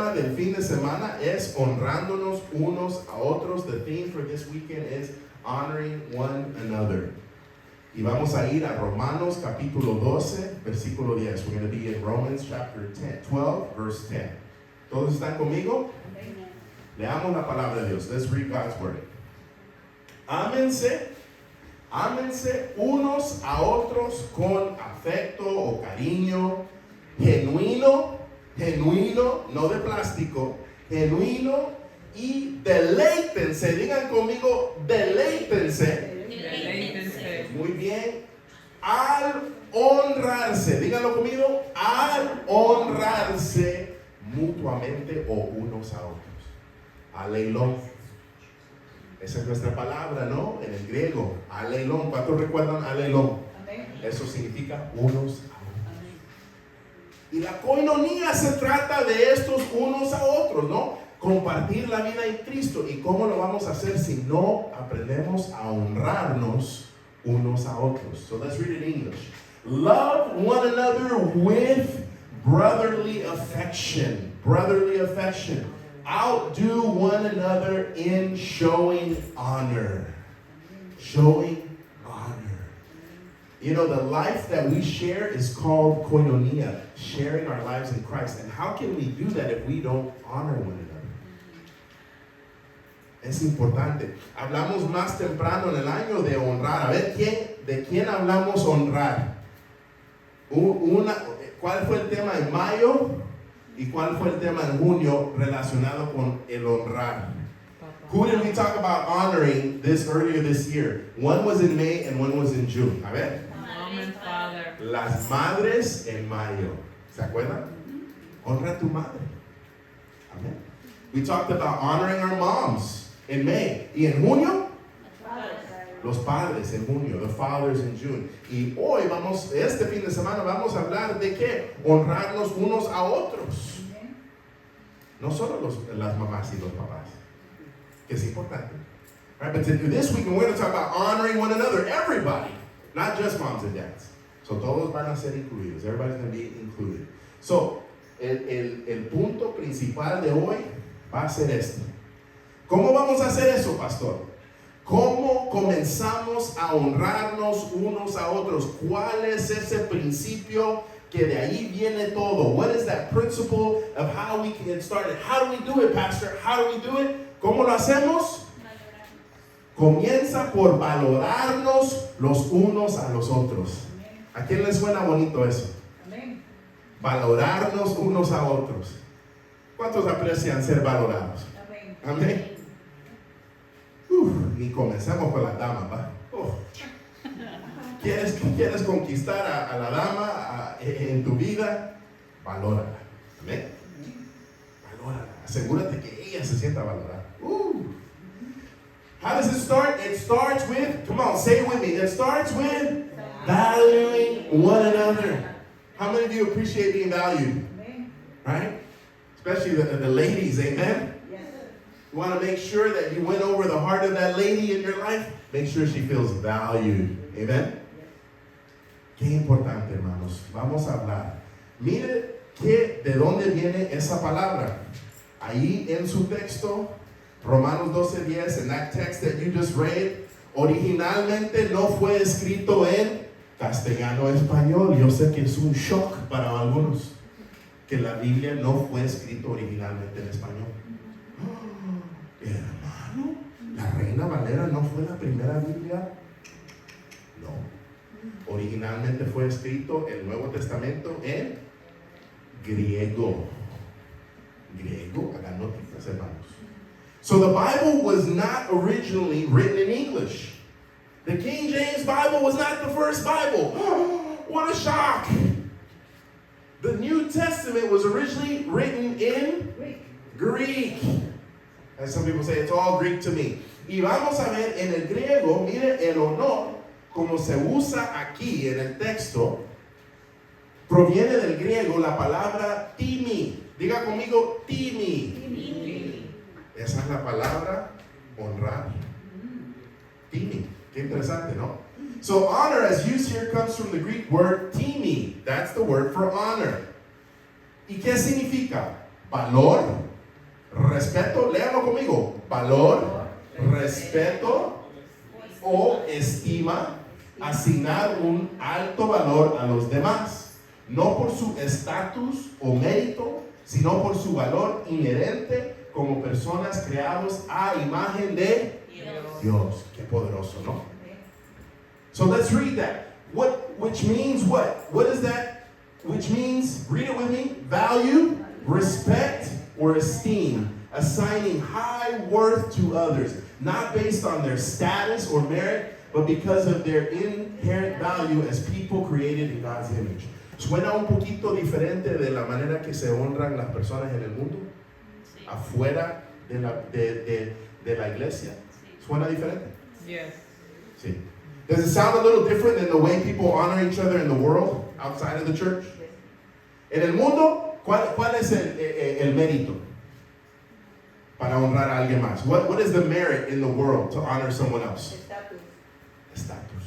tema del fin de semana es honrándonos unos a otros. The theme for this weekend is honoring one another. Y vamos a ir a Romanos capítulo 12, versículo 10. We're going to be in Romans chapter 12, verse 10. ¿Todos están conmigo? Amen. Leamos la palabra de Dios. Let's read God's word. Ámense unos a otros con afecto o cariño genuino, no de plástico, genuino, y deleítense, digan conmigo, deleítense. Muy bien, al honrarse, díganlo conmigo, al honrarse mutuamente o unos a otros. Aleilón. Esa es nuestra palabra, ¿no? En el griego, aleilón. ¿Cuántos recuerdan aleilón? Eso significa unos a otros. Y la coinonía se trata de estos unos a otros, ¿no? Compartir la vida en Cristo. ¿Y cómo lo vamos a hacer si no aprendemos a honrarnos unos a otros? So let's read it in English. Love one another with brotherly affection. Brotherly affection. Outdo one another in showing honor. Showing honor. You know, the life that we share is called koinonia, sharing our lives in Christ. And how can we do that if we don't honor one another? Es importante. Hablamos más temprano en el año de honrar. A ver, ¿de quién hablamos honrar? ¿Cuál fue el tema en mayo? ¿Y cuál fue el tema en junio relacionado con el honrar? Who did we talk about honoring earlier this year? One was in May and one was in June. A ver. Mom and father. Las madres en mayo. ¿Se acuerdan? Honra a tu madre. Amén. We talked about honoring our moms in May. ¿Y en junio? Los padres en junio, the fathers in June. Y hoy este fin de semana vamos a hablar de qué? Honrarnos unos a otros. No solo las mamás y los papás, que es importante. Right? But this week we're going to talk about honoring one another, everybody, not just moms and dads. So todos van a ser incluidos. Everybody's going to be included. So el punto principal de hoy va a ser este. ¿Cómo vamos a hacer eso, pastor? ¿Cómo comenzamos a honrarnos unos a otros? ¿Cuál es ese principio que de ahí viene todo? What is that principle of how we can get started? How do we do it, Pastor? How do we do it? ¿Cómo lo hacemos? Comienza por valorarnos los unos a los otros. ¿A quién les suena bonito eso? Valorarnos unos a otros. ¿Cuántos aprecian ser valorados? Amén. Ni comencemos con las damas, ¿va? ¿Quieres conquistar a la dama en tu vida? Valórala. Amén. Valórala. Asegúrate que ella se sienta valorada. How does it start? It starts with, come on, say it with me. It starts with valuing one another. How many of you appreciate being valued? Right? Especially the ladies, amen? You want to make sure that you win over the heart of that lady in your life. Make sure she feels valued. Amen. Qué importante, hermanos. Vamos a hablar. Mire de dónde viene esa palabra. Ahí en su texto, Romanos 12:10, in that text that you just read, originalmente no fue escrito en castellano español. Yo sé que es un shock para algunos que la Biblia no fue escrito originalmente en español. Hermano, ¿la Reina Valera no fue la primera Biblia? No. Originalmente fue escrito el Nuevo Testamento en griego. Griego, hagan notitas, hermanos. So the Bible was not originally written in English. The King James Bible was not the first Bible. What a shock! The New Testament was originally written in Greek. As some people say, it's all Greek to me. Y vamos a ver en el griego, mire el honor, como se usa aquí en el texto, proviene del griego la palabra timi. Diga conmigo, timi. Esa es la palabra honrar. Timi. Qué interesante, ¿no? So honor, as used here, comes from the Greek word timi. That's the word for honor. ¿Y qué significa? valor, respeto, léanlo conmigo, valor, respeto o estima, asignar un alto valor a los demás, no por su estatus o mérito, sino por su valor inherente como personas creados a imagen de Dios. Qué poderoso, ¿no? So let's read that. Which means what? What is that? Which means, read it with me, value, respect, or esteem, assigning high worth to others, not based on their status or merit, but because of their inherent value as people created in God's image. ¿Suena un poquito diferente de la manera que se honran las personas en el mundo? Sí. Afuera de la iglesia. ¿Suena diferente? Yes. Sí. Does it sound a little different than the way people honor each other in the world, outside of the church? En el mundo, ¿cuál es el mérito para honrar a alguien más? What is the merit in the world to honor someone else? Estatus.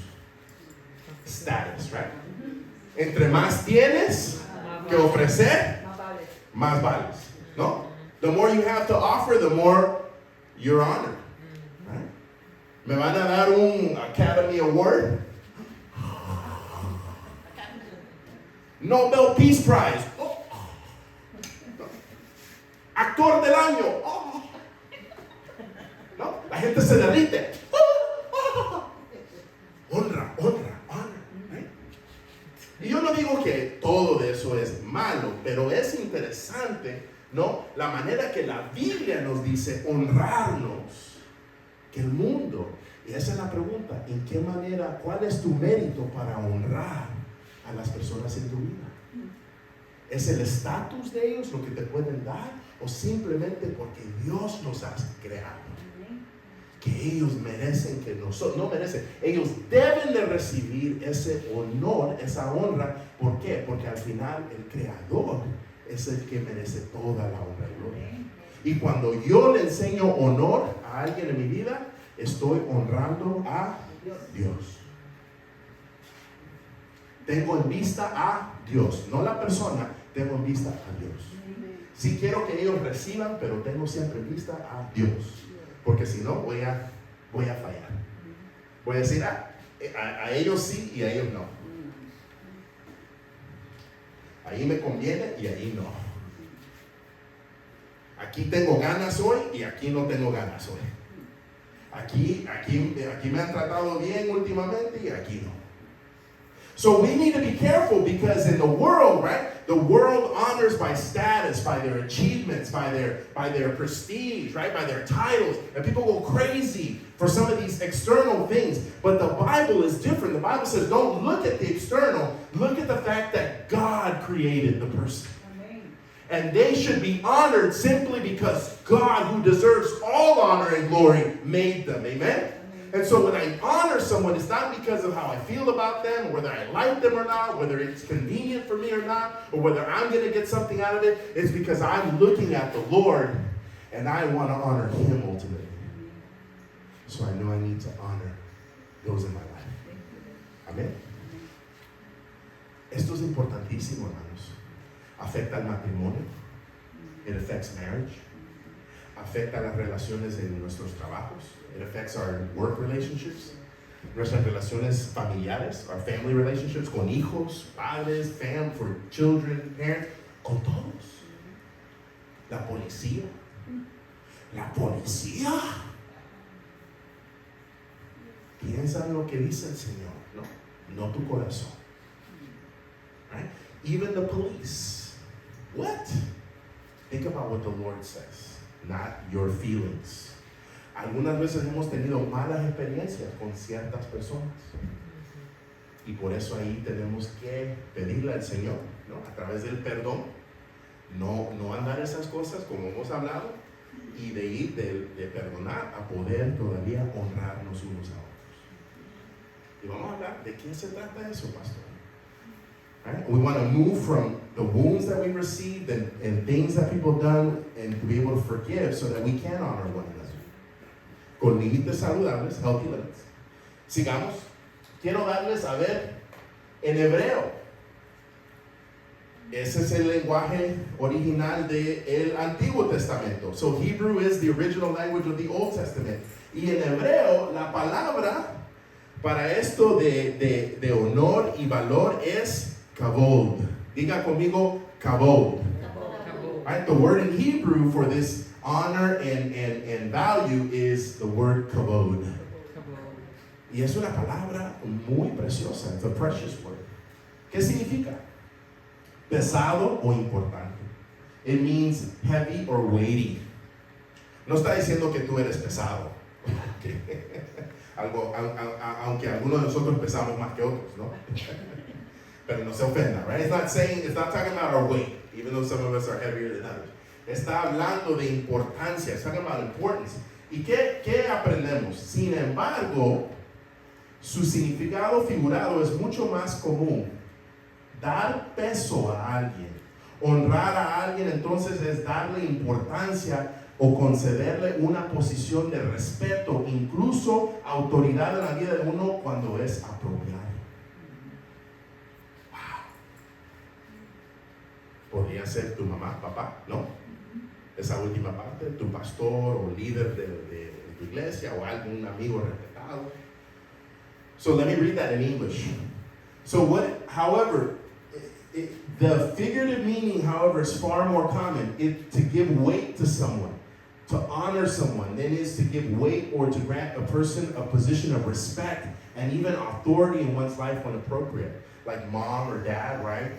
Status, right? Entre más tienes que ofrecer, más vales, ¿no? The more you have to offer, the more you're honored, right? ¿Me van a dar un Academy Award? Nobel Peace Prize. Oh. Actor del año. Oh. ¿No? La gente se derrite. Honra. ¿Eh? Y yo no digo que todo de eso es malo, pero es interesante, ¿no? La manera que la Biblia nos dice honrarnos, que el mundo, y esa es la pregunta, ¿en qué manera, cuál es tu mérito para honrar a las personas en tu vida? ¿Es el estatus de ellos lo que te pueden dar? ¿O simplemente porque Dios los ha creado? Que ellos merecen, que nosotros no merecen, ellos deben de recibir ese honor, esa honra. ¿Por qué? Porque al final el creador es el que merece toda la honra y gloria. Y cuando yo le enseño honor a alguien en mi vida, estoy honrando a Dios. Tengo en vista a Dios, no la persona, tengo en vista a Dios. Sí quiero que ellos reciban, pero tengo siempre en vista a Dios. Porque si no, voy a fallar. Voy a decir, a ellos sí y a ellos no. Ahí me conviene y ahí no. Aquí tengo ganas hoy y aquí no tengo ganas hoy. Aquí me han tratado bien últimamente y aquí no. So we need to be careful, because in the world, right, the world honors by status, by their achievements, by their prestige, right, by their titles, and people go crazy for some of these external things. But the Bible is different. The Bible says, don't look at the external, look at the fact that God created the person. And they should be honored simply because God, who deserves all honor and glory, made them. Amen? And so when I honor someone, it's not because of how I feel about them, or whether I like them or not, whether it's convenient for me or not, or whether I'm going to get something out of it. It's because I'm looking at the Lord and I want to honor Him ultimately. So I know I need to honor those in my life. Amén. Esto es importantísimo, hermanos. Afecta al matrimonio. It affects marriage. Afecta las relaciones en nuestros trabajos. It affects our work relationships, nuestras relaciones familiares, our family relationships, con hijos, padres, for children, parents, con todos. La policía. Piensa en lo que dice el Señor, no tu corazón. Right? Even the police. What? Think about what the Lord says, not your feelings. Algunas veces hemos tenido malas experiencias con ciertas personas. Y por eso ahí tenemos que pedirle al Señor, ¿no? A través del perdón, no andar esas cosas como hemos hablado, y de ir, de perdonar, a poder todavía honrarnos unos a otros. Y vamos a hablar de qué se trata eso, pastor. Right? We want to move from the wounds that we received and things that people have done, and to be able to forgive so that we can honor one another. Con límites saludables, healthy limits. Sigamos. Quiero darles a ver en hebreo. ese es el lenguaje original del Antiguo Testamento. So Hebrew is the original language of the Old Testament. Y en hebreo, la palabra para esto de honor y valor es kavod. Diga conmigo, kavod. Right? The word in Hebrew for this honor and value is the word kavod. Y es una palabra muy preciosa. It's a precious word. ¿Qué significa? Pesado o importante. It means heavy or weighty. No está diciendo que tú eres pesado. Aunque algunos de nosotros pesamos más que otros, ¿no? Pero no se ofenda, right? It's not talking about our weight, even though some of us are heavier than others. Está hablando de importancia. It's talking about importance. ¿Y qué aprendemos? Sin embargo, su significado figurado es mucho más común. Dar peso a alguien, honrar a alguien, entonces es darle importancia o concederle una posición de respeto, incluso autoridad en la vida de uno cuando es apropiado. Wow. Podría ser tu mamá, papá, ¿no? Esa última parte, tu pastor o líder de tu iglesia o algún amigo respetado. So let me read that in English. However, the figurative meaning, however, is far more common. To give weight to someone, to honor someone, than is to give weight or to grant a person a position of respect and even authority in one's life when appropriate. Like mom or dad, right?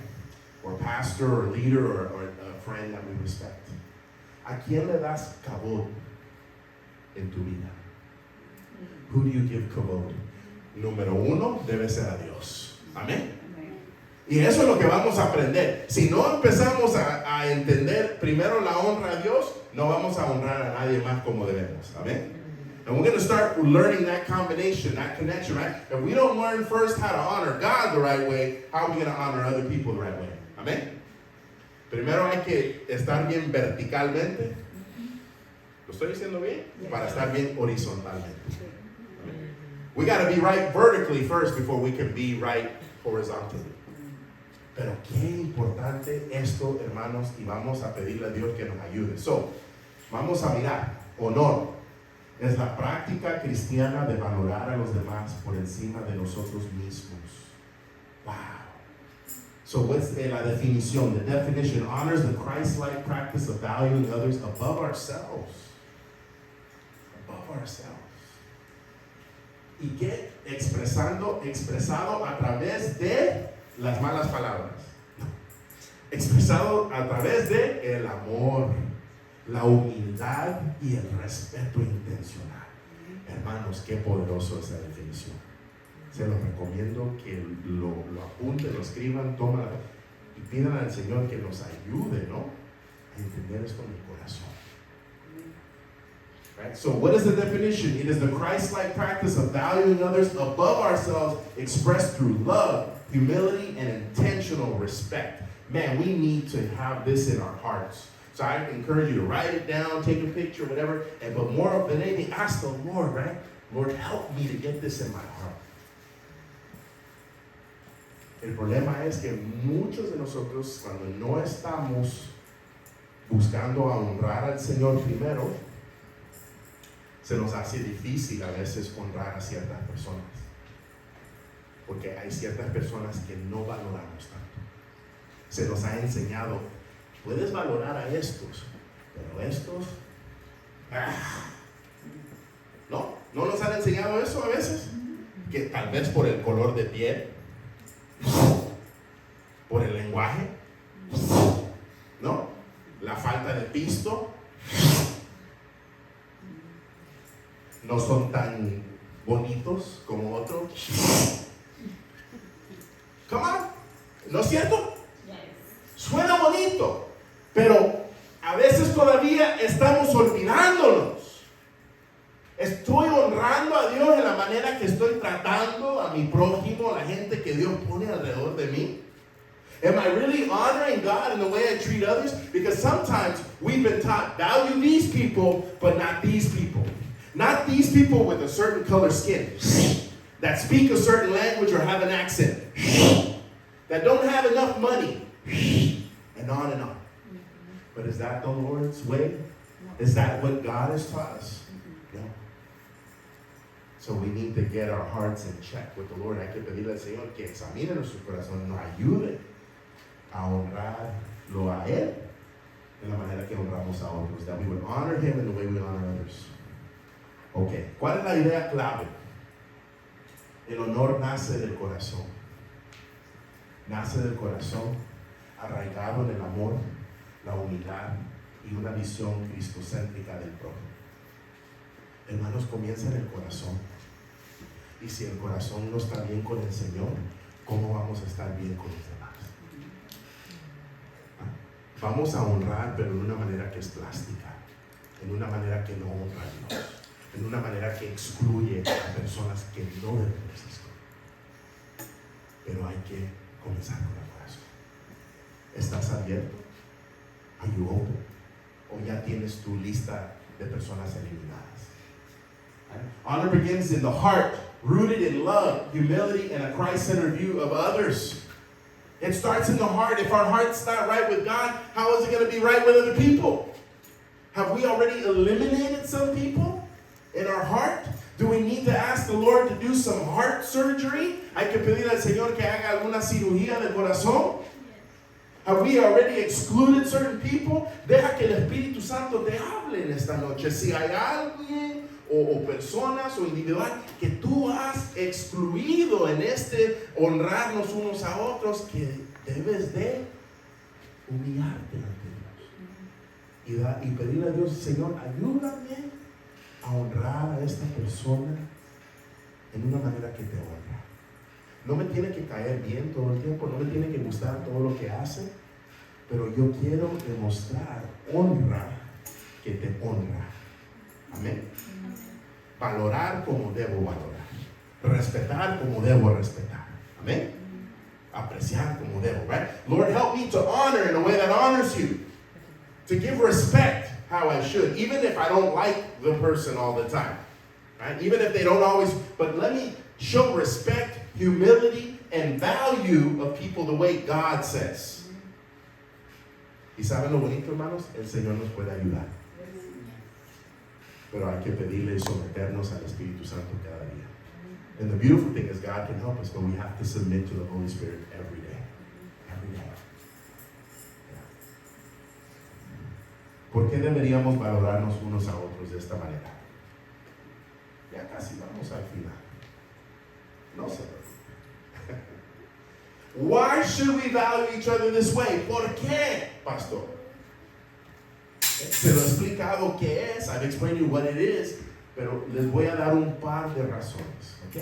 Or pastor or leader or a friend that we respect. ¿A quién le das kavod en tu vida? Who do you give kavod? Número uno, debe ser a Dios. Amén. Y eso es lo que vamos a aprender. Si no empezamos a entender primero la honra a Dios, no vamos a honrar a nadie más como debemos. Amén. And we're going to start learning that combination, that connection, right? If we don't learn first how to honor God the right way, how are we going to honor other people the right way? Amén. Primero hay que estar bien verticalmente. ¿Lo estoy diciendo bien? Para estar bien horizontalmente. We got to be right vertically first before we can be right horizontally. Pero qué importante esto, hermanos, y vamos a pedirle a Dios que nos ayude. So, vamos a mirar. Honor es la práctica cristiana de valorar a los demás por encima de nosotros mismos. Wow. So, what's la definición? The definition honors the Christ-like practice of valuing others above ourselves. Above ourselves. ¿Y qué? Expresado a través de las malas palabras. Expresado a través de el amor, la humildad y el respeto intencional. Hermanos, qué poderoso esa definición. Se los recomiendo que lo apunten, lo escriban, tomen y pidan al Señor que nos ayude, ¿no? A entender esto en el corazón. Right? So what is the definition? It is the Christ-like practice of valuing others above ourselves expressed through love, humility, and intentional respect. Man, we need to have this in our hearts. So I encourage you to write it down, take a picture, whatever, but more than anything, ask the Lord, right? Lord, help me to get this in my heart. El problema es que muchos de nosotros, cuando no estamos buscando a honrar al Señor primero, se nos hace difícil a veces honrar a ciertas personas. Porque hay ciertas personas que no valoramos tanto. Se nos ha enseñado, puedes valorar a estos, pero estos, ¿no? ¿No nos han enseñado eso a veces? Que tal vez por el color de piel, por el lenguaje, ¿no? La falta de pisto, no son tan bonitos como otros. Come on, ¿no es cierto? Suena bonito, pero a veces todavía estamos olvidándonos. Estoy honrando a Dios en la manera que estoy tratando a mi prójimo, a la gente que Dios pone alrededor de mí. Am I really honoring God in the way I treat others? Because sometimes we've been taught, value these people, but not these people. Not these people with a certain color skin, that speak a certain language or have an accent, that don't have enough money. and on and on. But is that the Lord's way? Is that what God has taught us? No. So we need to get our hearts in check with the Lord. Hay que pedirle al Señor que examine nuestro corazón, nos ayude a honrarlo a Él en la manera que honramos a otros. That we would honor Him in the way we honor others. Okay, ¿cuál es la idea clave? El honor nace del corazón. Nace del corazón, arraigado en el amor, la humildad y una visión cristocéntrica del prójimo. Hermanos, comienza en el corazón. Y si el corazón no está bien con el Señor, ¿cómo vamos a estar bien con los demás? Vamos a honrar, pero de una manera que es plástica, en una manera que no honra a Dios, en una manera que excluye a personas que no deben existir. Pero hay que comenzar con el corazón. ¿Estás abierto? Are you open? ¿O ya tienes tu lista de personas eliminadas? Honor begins in the heart, rooted in love, humility, and a Christ-centered view of others. It starts in the heart. If our heart's not right with God, how is it going to be right with other people? Have we already eliminated some people in our heart? Do we need to ask the Lord to do some heart surgery? Hay que pedir al Señor que haga alguna cirugía del corazón. Have we already excluded certain people? Deja que el Espíritu Santo te hable en esta noche. Si hay alguien o personas o individual que tú has excluido en este honrarnos unos a otros, que debes de humillarte ante Dios y pedirle a Dios, Señor, ayúdame a honrar a esta persona en una manera que te honra. No me tiene que caer bien todo el tiempo, no me tiene que gustar todo lo que hace, pero yo quiero demostrar honra que te honra. Amén. Valorar como debo valorar. Respetar como debo respetar. Amén. Apreciar como debo, right? Lord, help me to honor in a way that honors you. To give respect how I should, even if I don't like the person all the time. Right? Even if they don't always, but let me show respect, humility, and value of people the way God says. ¿Y saben lo bonito, hermanos? El Señor nos puede ayudar. Pero hay que pedirle y someternos al Espíritu Santo cada día. And the beautiful thing is God can help us, but we have to submit to the Holy Spirit every day. Every day. Yeah. ¿Por qué deberíamos valorarnos unos a otros de esta manera? Ya casi vamos al final. No se preocupen. Why should we value each other this way? ¿Por qué, pastor? Se lo he explicado qué es. I've explained you what it is, pero les voy a dar un par de razones, ¿ok?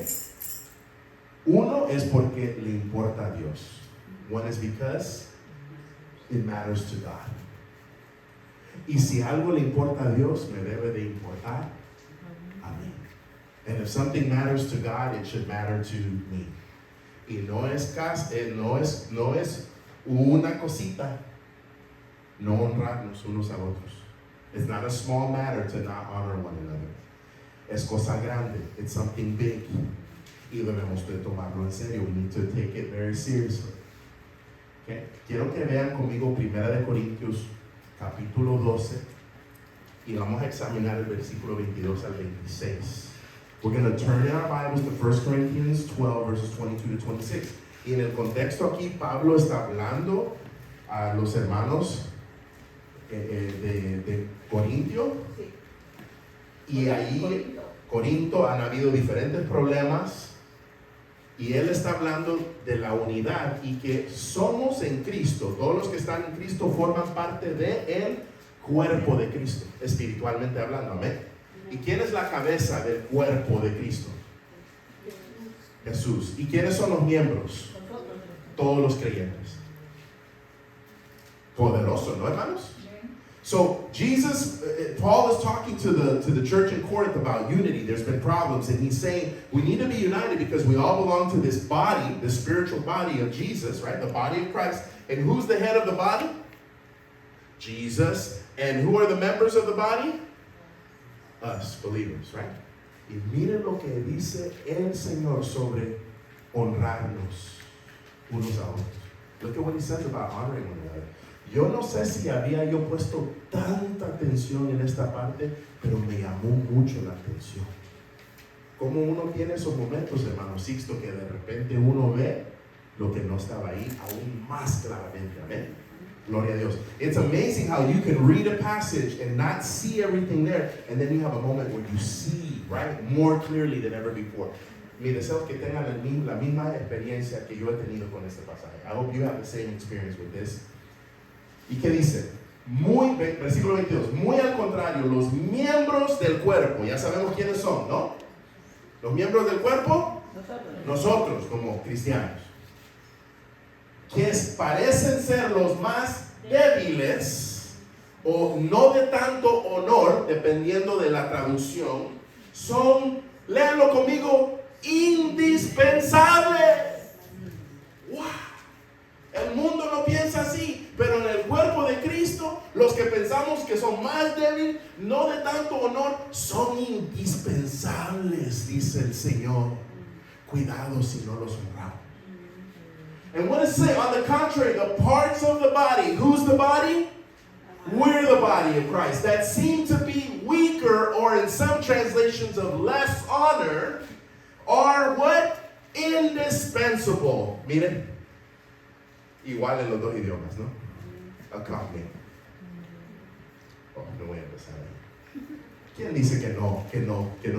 Uno es porque le importa a Dios. One is because it matters to God. Y si algo le importa a Dios, me debe de importar a mí. And if something matters to God, it should matter to me. Y no es una cosita no honrarnos unos a otros. It's not a small matter to not honor one another. Es cosa grande. It's something big. Y debemos de tomarlo en serio. We need to take it very seriously. Okay? Quiero que vean conmigo 1 Corintios capítulo 12 y vamos a examinar el versículo 22 al 26. We're going to turn in our Bibles to 1 Corinthians 12 verses 22 to 26. Y en el contexto aquí Pablo está hablando a los hermanos de Corintio. Y ahí Corinto han habido diferentes problemas y él está hablando de la unidad y que somos en Cristo. Todos los que están en Cristo forman parte del cuerpo de Cristo, espiritualmente hablando. Amén. ¿Y quién es la cabeza del cuerpo de Cristo? Jesús. ¿Y quiénes son los miembros? Todos los creyentes. Poderoso, ¿no, hermanos? So Paul is talking to the church in Corinth about unity. There's been problems, and he's saying we need to be united because we all belong to this body, the spiritual body of Jesus, right? The body of Christ. And who's the head of the body? Jesus. And who are the members of the body? Us, believers, right? Y miren lo que dice el Señor sobre honrarnos unos a otros. Look at what he says about honoring one another. Yo no sé si había yo puesto tanta atención en esta parte, pero me llamó mucho la atención. Como uno tiene esos momentos, hermano Sixto, que de repente uno ve lo que no estaba ahí aún más claramente. Amén. Gloria a Dios. It's amazing how you can read a passage and not see everything there, and then you have a moment where you see, right, more clearly than ever before. Mi deseo es que tengan la misma experiencia que yo he tenido con este pasaje. I hope you have the same experience with this. ¿Y qué dice? Versículo 22. Muy al contrario, los miembros del cuerpo, ya sabemos quiénes son, ¿no? Los miembros del cuerpo, nosotros como cristianos, que parecen ser los más débiles o no de tanto honor, dependiendo de la traducción, son, léanlo conmigo, indispensables. ¡Wow! El mundo no piensa así, pero en el cuerpo de Cristo, los que pensamos que son más débiles, no de tanto honor, son indispensables, dice el Señor. Cuidado si no los honramos. And what does it say? On the contrary, the parts of the body. Who's the body? We're the body of Christ. That seem to be weaker, or in some translations of less honor, are what? Indispensable. Miren, igual en los dos idiomas, ¿no? Accompanying. Oh, no voy a empezar ahí. ¿Quién dice que no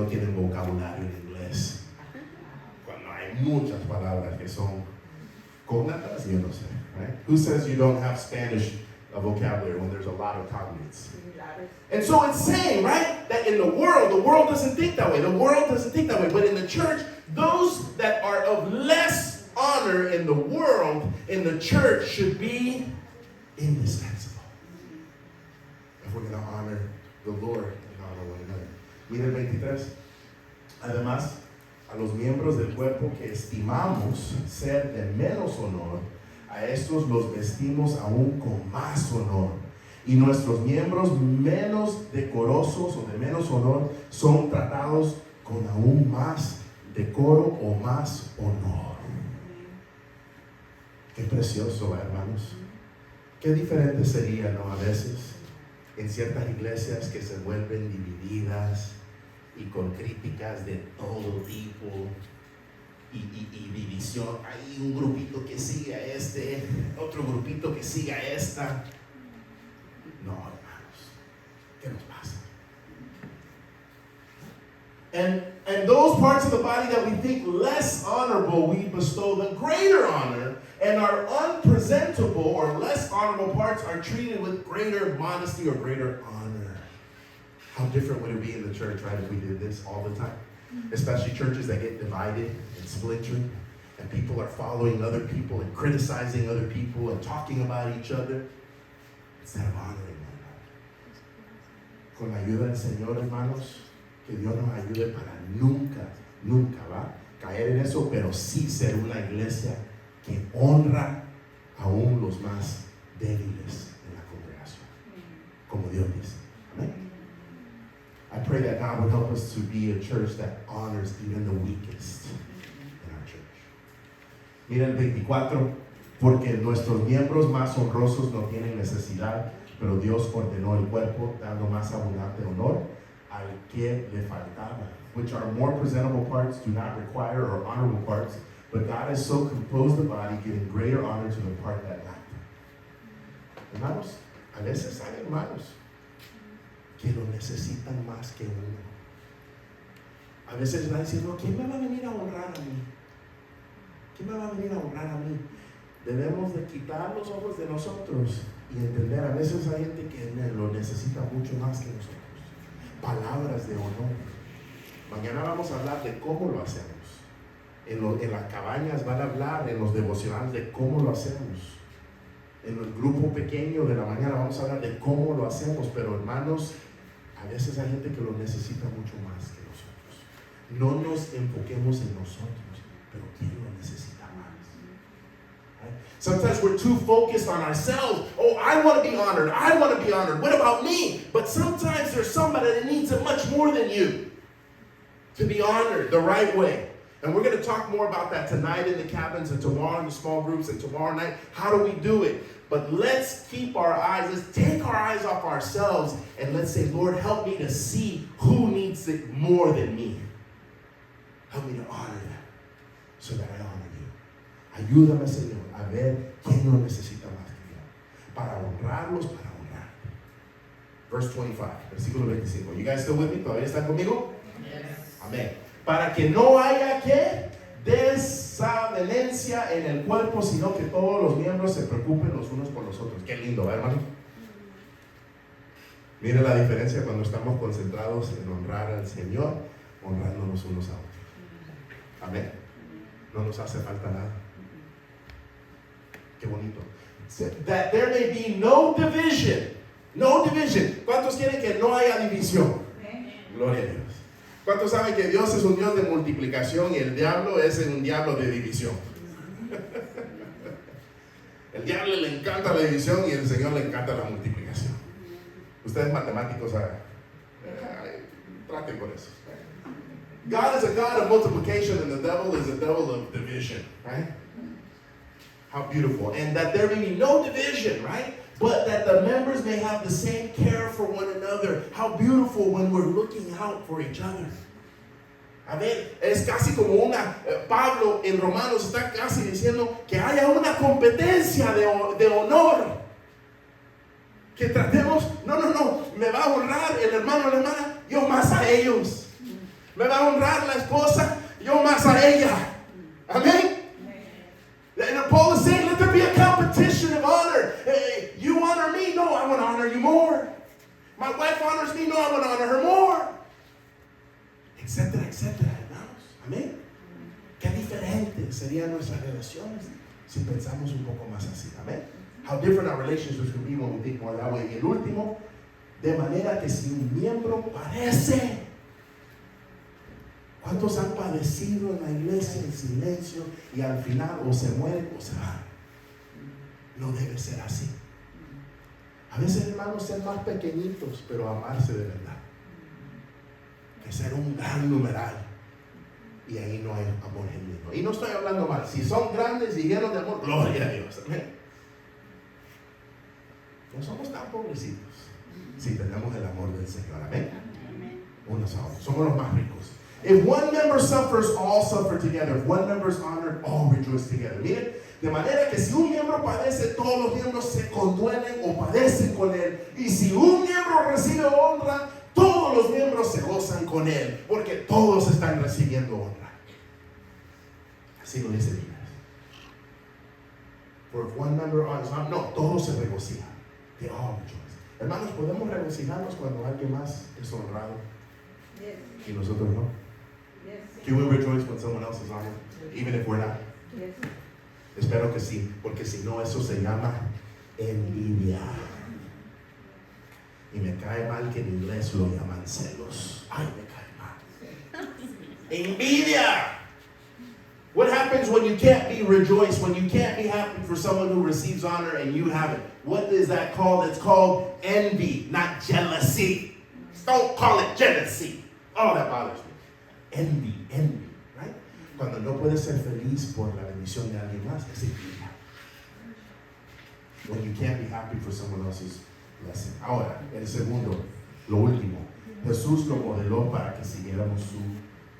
tienen vocabulario en inglés? Cuando hay muchas palabras que son cognatas, yo no sé, right? Who says you don't have Spanish vocabulary when there's a lot of cognates? And so it's saying, right, that in the world doesn't think that way. The world doesn't think that way. But in the church, those that are of less honor in the world, in the church, should be indispensable. If we're going to honor the Lord and honor one another. Mira el 23. Además, a los miembros del cuerpo que estimamos ser de menos honor, a estos los vestimos aún con más honor. Y nuestros miembros menos decorosos o de menos honor son tratados con aún más decoro o más honor. Qué precioso, hermanos. Qué diferente sería, ¿no? A veces en ciertas iglesias que se vuelven divididas y con críticas de todo tipo y división. Hay un grupito que sigue a este, otro grupito que sigue a esta. No, hermanos, ¿qué nos pasa? And those parts of the body that we think less honorable, we bestow the greater honor, and our unpresentable or less honorable parts are treated with greater modesty or greater honor. How different would it be in the church, right, if we did this all the time? Especially churches that get divided and splintered, and people are following other people and criticizing other people and talking about each other instead of honoring one another. Con la ayuda del Señor, hermanos, que Dios nos ayude para nunca va caer en eso, pero sí ser una iglesia que honra aún los más débiles en la congregación, como Dios dice. Amén. I pray that God would help us to be a church that honors even the weakest in our church. Mira el 24, porque nuestros miembros más honrosos no tienen necesidad, pero Dios ordenó el cuerpo, dando más abundante honor al que le faltaba, which are more presentable parts do not require or honorable parts, but God has so composed the body, giving greater honor to the part that lacked. Hermanos, a veces hay hermanos que lo necesitan más que uno. A veces van diciendo, ¿quién me va a venir a honrar a mí? ¿Quién me va a venir a honrar a mí? Debemos de quitar los ojos de nosotros y entender, a veces hay gente que lo necesita mucho más que nosotros. Palabras de honor. Mañana vamos a hablar de cómo lo hacemos. En las cabañas van a hablar, en los devocionales, de cómo lo hacemos. En el grupo pequeño de la mañana vamos a hablar de cómo lo hacemos, pero hermanos, a veces hay gente que lo necesita mucho más que nosotros. No nos enfoquemos en nosotros, pero ¿quién lo necesita más? Right? Sometimes we're too focused on ourselves. Oh, I want to be honored. I want to be honored. What about me? But sometimes there's somebody that needs it much more than you to be honored the right way. And we're going to talk more about that tonight in the cabins and tomorrow in the small groups and tomorrow night. How do we do it? But let's keep our eyes, let's take our eyes off ourselves and let's say, Lord, help me to see who needs it more than me. Help me to honor them so that I honor you. Ayúdame, Señor, a ver quién lo necesita más que yo. Para honrarlos, para honrar. Verse 25, versículo 25. You guys still with me? ¿Todavía están conmigo? Yes. Amén. Para que no haya que desavenencia en el cuerpo, sino que todos los miembros se preocupen los unos por los otros. Qué lindo, ¿verdad, hermano? Mire la diferencia cuando estamos concentrados en honrar al Señor, honrándonos unos a otros. Amén. No nos hace falta nada. Qué bonito. That there may be no division. No division. ¿Cuántos quieren que no haya división? Gloria a Dios. ¿Cuántos saben que Dios es un Dios de multiplicación y el diablo es un diablo de división? El diablo le encanta la división y el Señor le encanta la multiplicación. Ustedes matemáticos, traten con eso. God is a God of multiplication and the devil is a devil of division, right? How beautiful. And that there may be no division, right? But that the members may have the same care for one another. How beautiful when we're looking out for each other. A ver, es casi como Pablo en Romanos está casi diciendo que haya una competencia de honor. Que tratemos, no, me va a honrar el hermano o la hermana, yo más a ellos. Me va a honrar la esposa, yo más a ella. Amén. And Paul is saying, let there be a competition of honor. Hey, you honor me? No, I want to honor you more. My wife honors me? No, I want to honor her more. Etcétera, etcétera, hermanos. Amén. Qué diferentes serían nuestras relaciones si pensamos un poco más así. Amén. How different our relationships could be when we think more that way. Y el último, de manera que si un miembro padece. ¿Cuántos han padecido en la iglesia en silencio y al final o se mueren o se van? No debe ser así. A veces, hermanos, ser más pequeñitos, pero amarse de verdad. Que ser un gran numeral. Y ahí no hay amor genuino. Y no estoy hablando mal. Si son grandes y llenos de amor, gloria a Dios. Amén. No somos tan pobrecitos si tenemos el amor del Señor. Amén. Unos a otros. Somos los más ricos. If one member suffers, all suffer together. If one member is honored, all rejoice together. Miren, de manera que si un miembro padece, todos los miembros se conduelen o padecen con él. Y si un miembro recibe honra, todos los miembros se gozan con él, porque todos están recibiendo honra. Así lo dice Dios. For if one member honors, no, todos se regocijan. They all rejoice. Hermanos, ¿podemos regocijarnos cuando alguien más es honrado? Yes. Y nosotros no. Yes. Can we rejoice when someone else is honored, even if we're not? Yes. Espero que sí, porque si no, eso se llama envidia. Y me cae mal que en inglés lo llaman celos. Ay, me cae mal. Envidia. What happens when you can't be rejoiced, when you can't be happy for someone who receives honor and you haven't? What is that called? It's called envy, not jealousy. Don't call it jealousy. Oh, that bothers me. Envy, right? Cuando no puedes ser feliz por la bendición de alguien más, es envidia. When you can't be happy for someone else's blessing. Ahora, el segundo, lo último. Jesús lo modeló para que siguiéramos su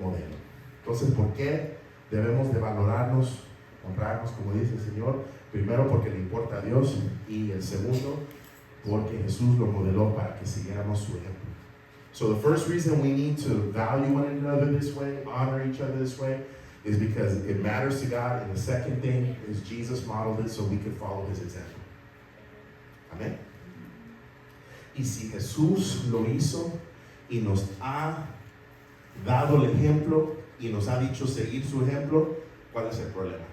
modelo. Entonces, ¿por qué debemos de valorarnos, honrarnos, como dice el Señor? Primero, porque le importa a Dios. Y el segundo, porque Jesús lo modeló para que siguiéramos su ejemplo. So the first reason we need to value one another this way, honor each other this way, is because it matters to God. And the second thing is Jesus modeled it so we could follow his example. Amén. Y si Jesús lo hizo y nos ha dado el ejemplo y nos ha dicho seguir su ejemplo, ¿cuál es el problema?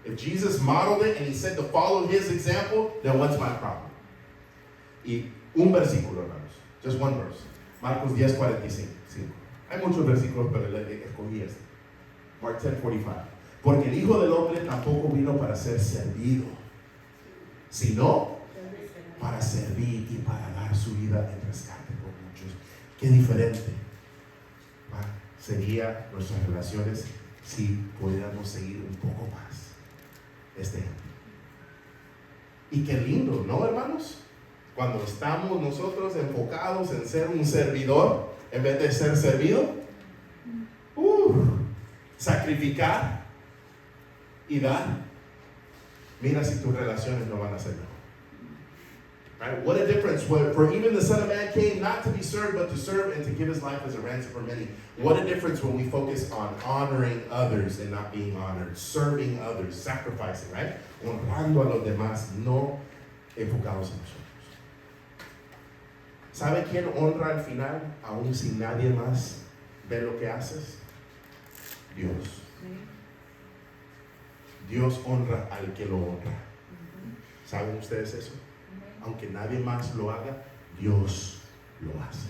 If Jesus modeled it and he said to follow his example, then what's my problem? Y un versículo, hermanos. Just one verse. Marcos 10:45. Hay muchos versículos, pero le escogí este. Mark 10:45. Porque el Hijo del Hombre tampoco vino para ser servido, sino para servir y para dar su vida en rescate por muchos. Qué diferente. sería nuestras relaciones si pudiéramos seguir un poco más este ejemplo. Y qué lindo, ¿no, hermanos? Cuando estamos nosotros enfocados en ser un servidor en vez de ser servido, sacrificar y dar, mira si tus relaciones no van a ser mejor. Right? What a difference, for even the Son of Man came not to be served, but to serve and to give his life as a ransom for many. What a difference when we focus on honoring others and not being honored, serving others, sacrificing, right? Honrando a los demás, no enfocados en nosotros. ¿Sabe quién honra al final, aún si nadie más ve lo que haces? Dios. Dios honra al que lo honra. ¿Saben ustedes eso? Aunque nadie más lo haga, Dios lo hace.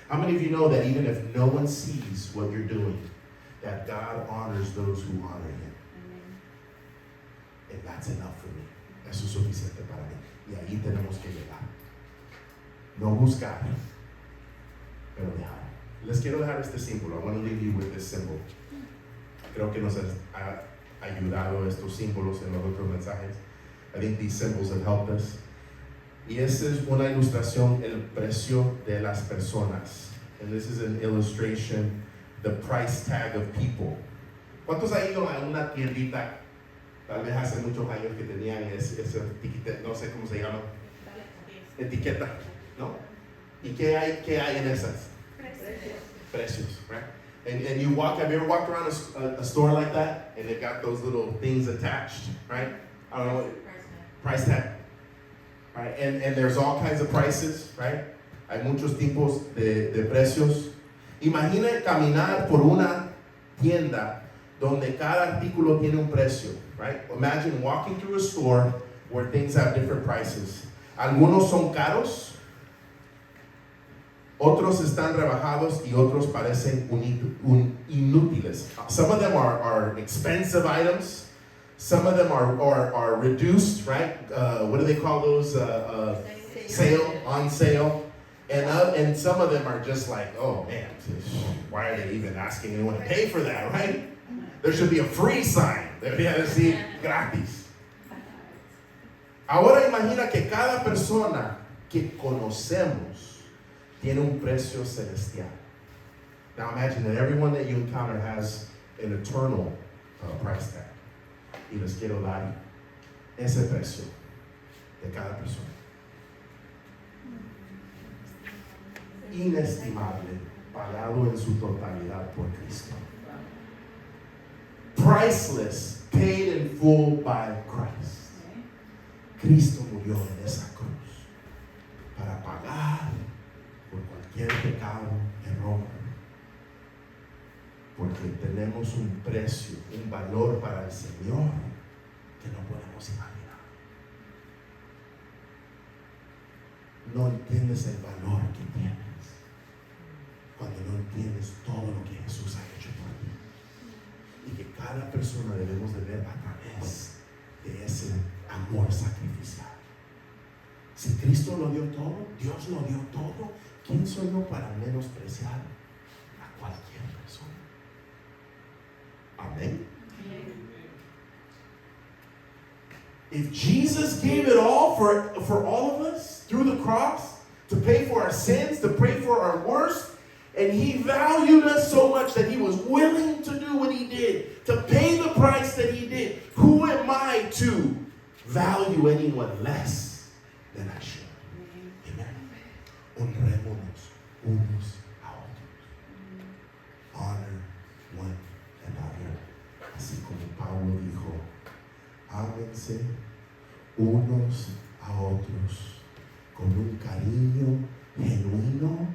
How many of you know that even if no one sees what you're doing, that God honors those who honor Him? And that's enough for me. Eso es suficiente para mí. Y ahí tenemos que llegar. No buscar, pero dejar. Les quiero dejar este símbolo. I want to leave you with this symbol. Creo que nos ha ayudado estos símbolos en los otros mensajes. I think these symbols have helped us. Y esa es una ilustración, el precio de las personas. And this is an illustration, the price tag of people. ¿Cuántos han ido a una tiendita, tal vez hace muchos años, que tenían ese etiqueta, no sé cómo se llama, etiqueta, ¿no? ¿Y qué hay en esas? Precios, right? And you walk, have you ever walked around a store like that, and it got those little things attached, right? I don't know what, price tag. Right? And there's all kinds of prices, right? Hay muchos tipos de precios. Imagina caminar por una tienda donde cada artículo tiene un precio, right? Imagine walking through a store where things have different prices. Algunos son caros, otros están rebajados y otros parecen inútiles. Some of them are expensive items. Some of them are reduced, right? What do they call those? Sale, on sale. And some of them are just like, oh man, why are they even asking anyone to pay for that, right? There should be a free sign. Debería decir gratis. Ahora imagina que cada persona que conocemos tiene un precio celestial. Now imagine that everyone that you encounter has an eternal price tag. Y les quiero dar ese precio de cada persona. Inestimable, pagado en su totalidad por Cristo. Priceless, paid in full by Christ. Cristo murió en esa cruz para pagar por cualquier pecado, error. Porque tenemos un precio, un valor para el Señor que no podemos imaginar. No entiendes el valor que tienes cuando no entiendes todo lo que Jesús ha hecho por ti. Y que cada persona debemos de ver a través de ese amor sacrificial. Si Cristo lo dio todo, Dios lo dio todo, ¿quién soy yo para menospreciar a cualquier persona? Amen. If Jesus gave it all for all of us through the cross, to pay for our sins, to pay for our worst, and He valued us so much that He was willing to do what He did, to pay the price that He did, who am I to value anyone less than I should? Amen. Honrémonos unos a otros. Honor one another. Así como Pablo dijo, ámense unos a otros con un cariño genuino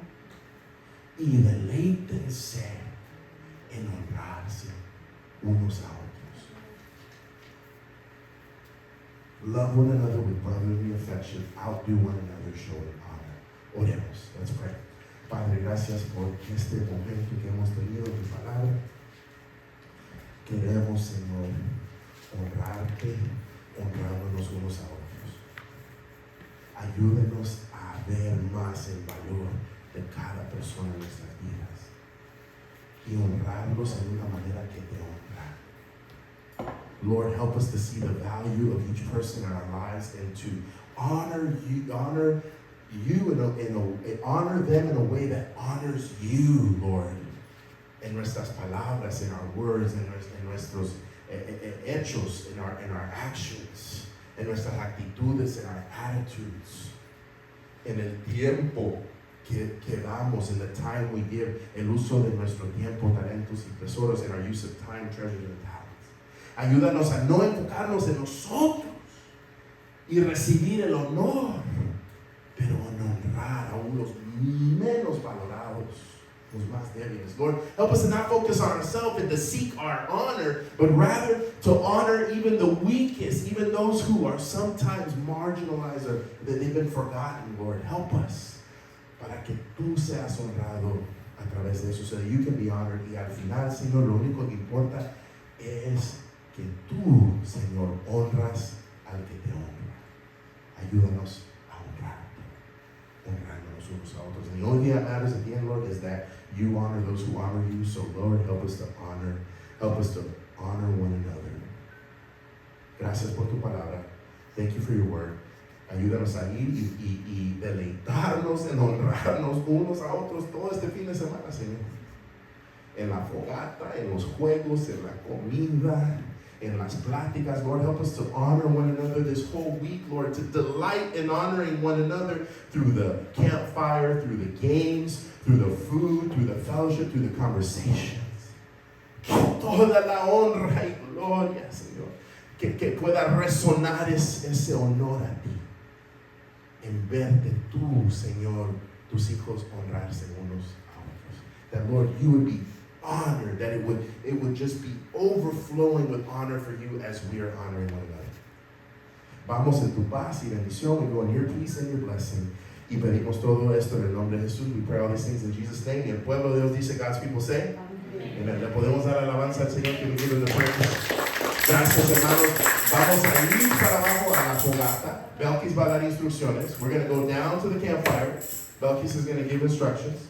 y deleítense en honrarse unos a otros. Love one another with brotherly affection. Outdo one another, showing honor. Oremos. Let's pray. Padre, gracias por este momento que hemos tenido en tu palabra. Queremos, Señor, honrarte, honrándonos unos a otros. Ayúdenos a ver más el valor de cada persona en nuestras vidas. y honrarlos en una manera que te honra. Lord, help us to see the value of each person in our lives and to honor them in a way that honors you, Lord. En nuestras palabras, in our words, en nuestros hechos, in our actions, en nuestras actitudes, in our attitudes, en el tiempo que damos, in the time we give, el uso de nuestro tiempo, talentos y tesoros, in our use of time, treasures, and talents. Ayúdanos a no enfocarnos en nosotros y recibir el honor, pero en honrar aún los menos valorados, los más débiles. Lord, help us to not focus on ourselves and to seek our honor, but rather to honor even the weakest, even those who are sometimes marginalized or that they've been forgotten. Lord, help us para que tú seas honrado a través de eso, so that you can be honored. Y al final, Señor, lo único que importa es que tú, Señor, honras al que te honra. Ayúdanos a honrarnos unos a otros. And the only thing that matters at the end, Lord, is that you honor those who honor you. So, Lord, help us to honor one another. Gracias por tu palabra. Thank you for your word. Ayúdanos a ir y deleitarnos en honrarnos unos a otros todo este fin de semana, Señor. En la fogata, en los juegos, en la comida, en las pláticas. Lord, help us to honor one another this whole week, Lord, to delight in honoring one another through the campfire, through the games, through the food, through the fellowship, through the conversations. Que toda la honra y gloria, Señor, que pueda resonar ese honor a ti. En verte tú, Señor, tus hijos honrarse unos a otros. That, Lord, you would be honored, that it would just be overflowing with honor for you as we are honoring one another. Vamos en tu paz y bendición. We go in your peace and your blessing. Y pedimos todo esto en el nombre de Jesús. We pray all these things in Jesus' name. Y el pueblo de Dios dice, God's people say, Amen. Le podemos dar alabanza al Señor que nos give the praise. Gracias, hermanos. Vamos a ir para abajo a la fogata. Belkis va a dar instrucciones. We're going to go down to the campfire. Belkis is going to give instructions.